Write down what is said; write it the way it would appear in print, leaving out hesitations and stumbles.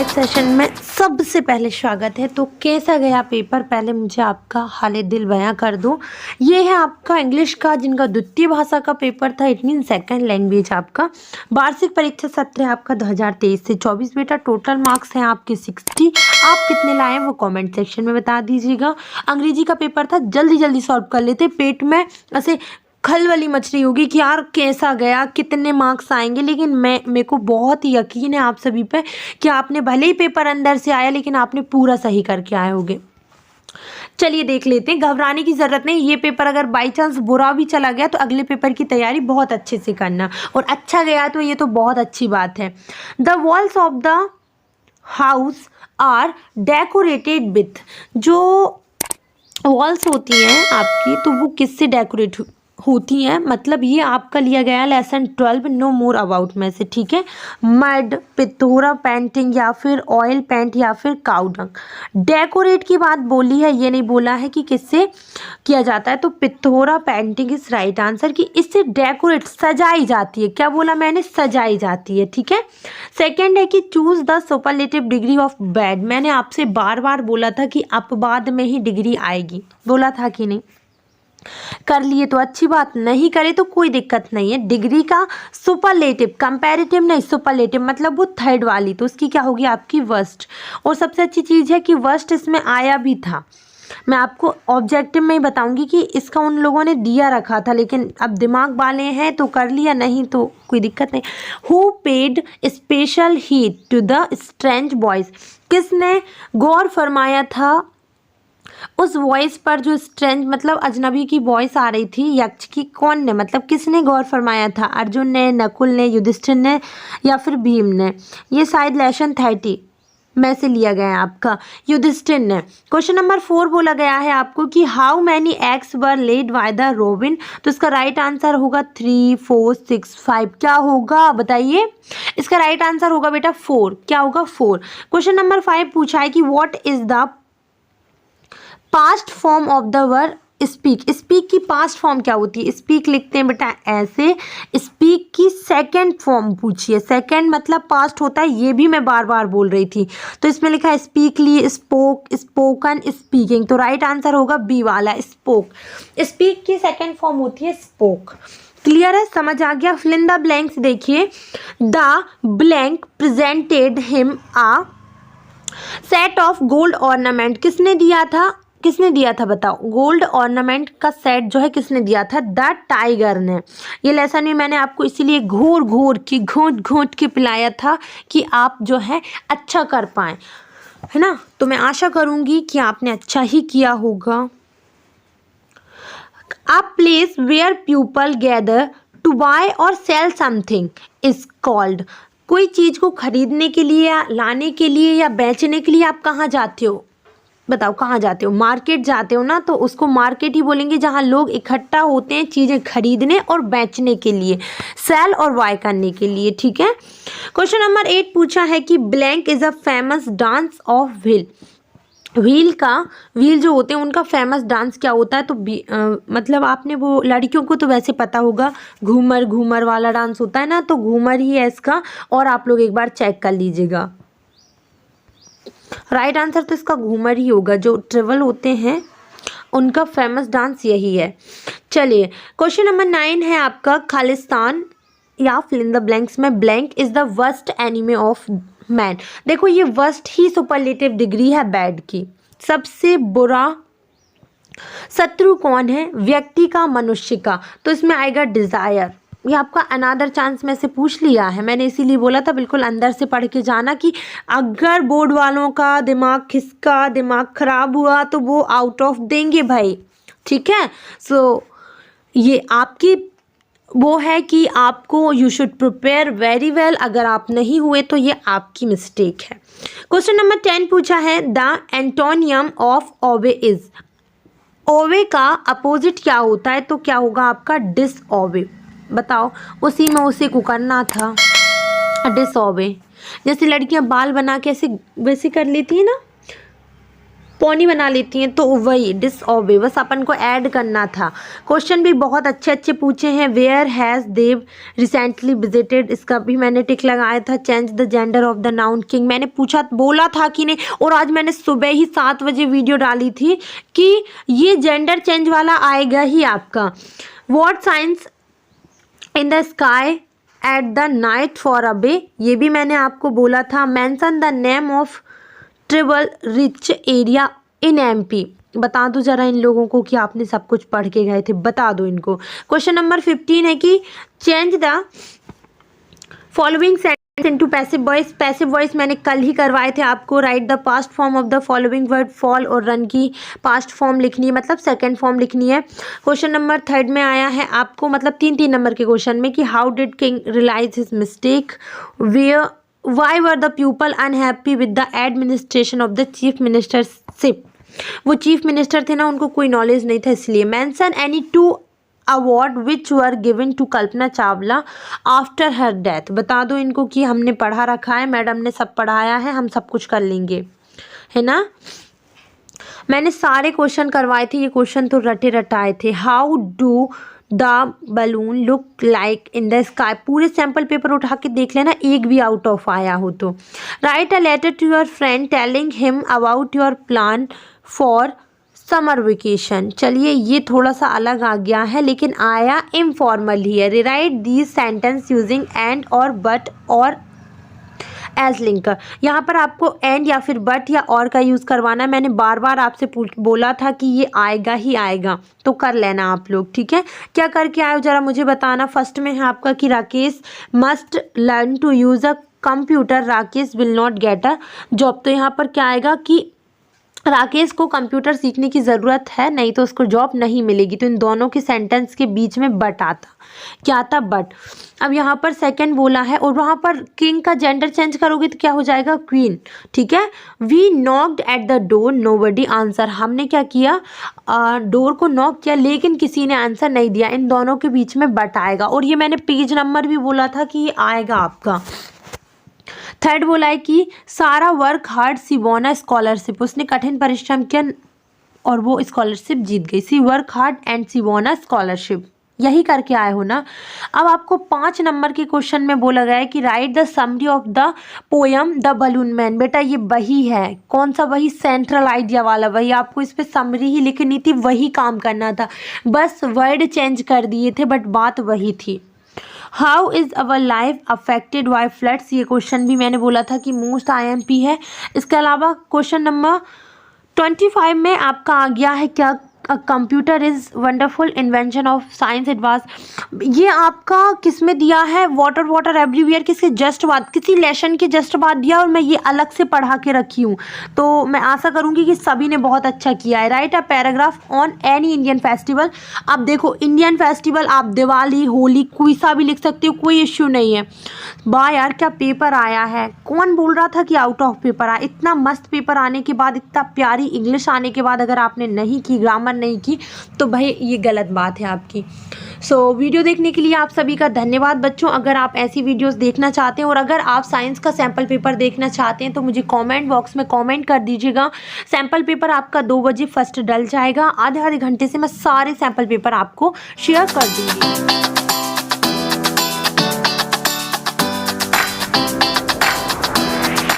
Live session में सबसे पहले स्वागत है। तो कैसा गया पेपर, पहले मुझे आपका हाले दिल बयां कर दो। ये है आपका इंग्लिश का, जिनका द्वितीय भाषा का पेपर था। इट मीन सेकंड लैंग्वेज आपका। वार्षिक परीक्षा सत्र है आपका 2023 से 24 बेटा। टोटल मार्क्स हैं आपके 60। आप कितने लाए वो कमेंट सेक्शन में बता दीजिएगा। अंग्रेजी का पेपर था, जल्दी जल्दी सॉल्व कर लेते। पेट में ऐसे खल वाली मछली होगी कि यार कैसा गया, कितने मार्क्स आएंगे। लेकिन मेरे को बहुत ही यकीन है आप सभी पे कि आपने भले ही पेपर अंदर से आया लेकिन आपने पूरा सही करके आए होगे। चलिए देख लेते हैं, घबराने की ज़रूरत नहीं। ये पेपर अगर बाई चांस बुरा भी चला गया तो अगले पेपर की तैयारी बहुत अच्छे से करना, और अच्छा गया तो ये तो बहुत अच्छी बात है। The walls of the house are decorated with, जो वॉल्स होती हैं आपकी तो वो किससे डेकोरेट होती हैं, मतलब ये आपका लिया गया लेसन 12 नो मोर अबाउट में से, ठीक है। मड, पिथोरा पेंटिंग या फिर ऑयल पेंट या फिर काउडंग। डेकोरेट की बात बोली है, ये नहीं बोला है कि किससे किया जाता है। तो Pithora painting is right answer, कि इससे डेकोरेट सजाई जाती है। क्या बोला मैंने, सजाई जाती है, ठीक है। सेकेंड है कि choose the superlative degree of bad. मैंने आपसे बार बार बोला था कि अपवाद में ही डिग्री आएगी, बोला था कि नहीं। कर लिए तो अच्छी बात, नहीं करे तो कोई दिक्कत नहीं है। डिग्री का सुपरलेटिव, कंपैरेटिव नहीं, सुपरलेटिव मतलब वो थर्ड वाली, तो उसकी क्या होगी आपकी वर्स्ट। और सबसे अच्छी चीज़ है कि वर्स्ट इसमें आया भी था। मैं आपको ऑब्जेक्टिव में ही बताऊंगी कि इसका उन लोगों ने दिया रखा था, लेकिन अब दिमाग वाले हैं तो कर लिया, नहीं तो कोई दिक्कत नहीं। Who paid special heed to the strange voice. किसने गौर फरमाया था उस वॉइस पर, जो स्ट्रेंज मतलब अजनबी की वॉइस आ रही थी यक्ष की। कौन ने, मतलब किसने गौर फरमाया था? अर्जुन ने, नकुल ने, युधिष्ठिर ने या फिर भीम ने। ये शायद लेसन 30 में से लिया गया है आपका, युधिष्ठिर ने। क्वेश्चन नंबर 4 बोला गया है आपको कि how many eggs were led by the robin. तो इसका राइट आंसर होगा 3, 4, 6, 5। क्या होगा बताइए, इसका राइट आंसर होगा बेटा 4। क्या होगा 4। क्वेश्चन नंबर 5 पूछा है कि what is the past form of the word speak. Speak की पास्ट फॉर्म क्या होती है? स्पीक लिखते हैं बेटा ऐसे। स्पीक की सेकंड फॉर्म पूछिए। सेकंड मतलब पास्ट होता है, ये भी मैं बार बार बोल रही थी। तो इसमें लिखा है स्पीकली, स्पोक, स्पोकन, स्पीकिंग। तो राइट आंसर होगा बी वाला, स्पोक। स्पीक की सेकंड फॉर्म होती है स्पोक। क्लियर है, समझ आ गया। फिल इन द ब्लैंक्स देखिए। The blank presented him a set of gold ornament. किसने दिया था, किसने दिया था बताओ? गोल्ड ऑर्नामेंट का सेट जो है किसने दिया था? द टाइगर ने। ये लेसन भी मैंने आपको इसीलिए घोर घोर के, घोंट घोंट के पिलाया था कि आप जो है अच्छा कर पाएँ, है ना। तो मैं आशा करूँगी कि आपने अच्छा ही किया होगा। A place where people gather to buy or sell something is called. कोई चीज़ को खरीदने के लिए या लाने के लिए या बेचने के लिए आप कहाँ जाते हो? बताओ कहाँ जाते हो? मार्केट जाते हो ना, तो उसको मार्केट ही बोलेंगे जहाँ लोग इकट्ठा होते हैं चीज़ें खरीदने और बेचने के लिए, सेल और बाय करने के लिए, ठीक है। क्वेश्चन नंबर 8 पूछा है कि blank is a famous dance of wheel. Wheel का, व्हील जो होते हैं उनका फेमस डांस क्या होता है? तो मतलब आपने वो लड़कियों को तो वैसे पता होगा, घूमर घूमर वाला डांस होता है ना, तो घूमर ही है इसका। और आप लोग एक बार चेक कर लीजिएगा, राइट आंसर तो इसका घूमर ही होगा। जो ट्रेवल होते हैं उनका फेमस डांस यही है। चलिए क्वेश्चन नंबर 9 है आपका खालिस्तान या फिल इन द ब्लैंक्स में blank is the worst enemy of man. देखो ये वर्स्ट ही सुपरलेटिव डिग्री है बैड की। सबसे बुरा शत्रु कौन है? व्यक्ति का, मनुष्य का। तो इसमें आएगा डिजायर। ये आपका अनादर चांस में से पूछ लिया है, मैंने इसीलिए बोला था बिल्कुल अंदर से पढ़ के जाना, कि अगर बोर्ड वालों का दिमाग खिसका, दिमाग खराब हुआ तो वो आउट ऑफ देंगे भाई, ठीक है। सो ये आपकी वो है कि आपको you should prepare very well. अगर आप नहीं हुए तो ये आपकी मिस्टेक है। क्वेश्चन नंबर 10 पूछा है द एंटोनियम ऑफ ओवे इज। ओवे का अपोजिट क्या होता है? तो क्या होगा आपका डिसओवे। बताओ, उसी में उसे को करना था, डिसओवे। जैसे लड़कियां बाल बना के ऐसे वैसे कर लेती है ना, पोनी बना लेती हैं, तो वही डिसओबे, बस अपन को ऐड करना था। क्वेश्चन भी बहुत अच्छे अच्छे पूछे हैं। Where has Dev recently visited, इसका भी मैंने टिक लगाया था। Change the gender of the noun king, मैंने पूछा बोला था कि नहीं, और आज मैंने सुबह ही 7 बजे वीडियो डाली थी कि ये जेंडर चेंज वाला आएगा ही आपका। What science in the sky at the night for a bay, ये भी मैंने आपको बोला था। Mention the name of tribal rich area in MP, बता दो जरा इन लोगों को कि आपने सब कुछ पढ़ के गए थे, बता दो इनको। क्वेश्चन नंबर 15 है कि change the following sentence into passive voice. Passive voice मैंने कल ही करवाए थे आपको। Right the past form of the following word, fall और रन की पास्ट फॉर्म लिखनी है, मतलब सेकंड फॉर्म लिखनी है। क्वेश्चन नंबर 3 में आया है आपको, मतलब 3 नंबर के क्वेश्चन में कि how did king realise his mistake, where why were the people unhappy with the administration of the chief ministership, वो चीफ मिनिस्टर थे ना, उनको कोई नॉलेज नहीं था इसलिए। Mention any 2 award which were given to Kalpana Chawla after her death, बता दो इनको कि हमने पढ़ा रखा है, मैडम ने सब पढ़ाया है, हम सब कुछ कर लेंगे, है ना। मैंने सारे क्वेश्चन करवाए थे, ये क्वेश्चन तो रटे रटाए थे। How do the balloon look like in the sky, पूरे सैम्पल पेपर उठा के देख लेना, एक भी आउट ऑफ आया हो तो। Write a letter to your friend telling him about your plan for summer vacation, चलिए ये थोड़ा सा अलग आ गया है लेकिन आया इनफॉर्मल ही है। Rewrite these sentence using and और बट और एज लिंकर, यहाँ पर आपको एंड या फिर बट या और का यूज़ करवाना है। मैंने बार बार आपसे बोला था कि ये आएगा ही आएगा, तो कर लेना आप लोग, ठीक है। क्या करके आए हो जरा मुझे बताना। फर्स्ट में है आपका कि Rakesh must learn to use a computer, Rakesh will not get a job, तो यहाँ पर क्या आएगा कि राकेश को कंप्यूटर सीखने की ज़रूरत है, नहीं तो उसको जॉब नहीं मिलेगी। तो इन दोनों के सेंटेंस के बीच में बट आता, क्या आता, बट। अब यहाँ पर सेकंड बोला है और वहाँ पर किंग का जेंडर चेंज करोगे तो क्या हो जाएगा, क्वीन, ठीक है। We knocked at the door nobody answer, हमने क्या किया, डोर को नॉक किया लेकिन किसी ने आंसर नहीं दिया, इन दोनों के बीच में बट आएगा। और ये मैंने पेज नंबर भी बोला था कि ये आएगा आपका। थर्ड बोला है कि सारा work hard she won a scholarship, उसने कठिन परिश्रम किया और वो स्कॉलरशिप जीत गई। She work hard and she won a scholarship, यही करके आए हो ना। अब आपको 5 नंबर के क्वेश्चन में बोला गया है कि right the summary of the poem the balloon man. बेटा ये वही है, कौन सा वही, सेंट्रल आइडिया वाला वही, आपको इस पे समरी ही लिखनी थी, वही काम करना था, बस वर्ड चेंज कर दिए थे बट बात वही थी। How is our life affected by floods, ये क्वेश्चन भी मैंने बोला था कि मोस्ट IMP है। इसके अलावा क्वेश्चन नंबर 25 में आपका आ गया है क्या, computer is wonderful invention of science it was, ये आपका किस में दिया है, वाटर वाटर एवरीवेयर किसके जस्ट बाद, किसी लेसन के जस्ट बाद दिया और मैं ये अलग से पढ़ा के रखी हूँ, तो मैं आशा करूँगी कि सभी ने बहुत अच्छा किया है। Right a paragraph on any Indian festival, अब देखो इंडियन फेस्टिवल आप दिवाली होली कोई सा भी लिख सकते हो, कोई इश्यू नहीं है। वाह यार क्या पेपर आया है, कौन बोल रहा था कि आउट ऑफ पेपर आया, इतना मस्त पेपर आने के बाद, इतना प्यारी इंग्लिश आने के बाद अगर आपने नहीं की, ग्रामर नहीं की, तो भाई ये गलत बात है आपकी। वीडियो देखने के लिए आप सभी का धन्यवाद बच्चों। अगर आप ऐसी वीडियोस देखना चाहते हैं और अगर आप साइंस का सैम्पल पेपर देखना चाहते हैं तो मुझे कमेंट बॉक्स में कमेंट कर दीजिएगा। सैम्पल पेपर आपका 2 बजे फर्स्ट डल जाएगा, आधे घंटे से मैं सारे सैम्पल पेपर आपको शेयर कर दूँगी।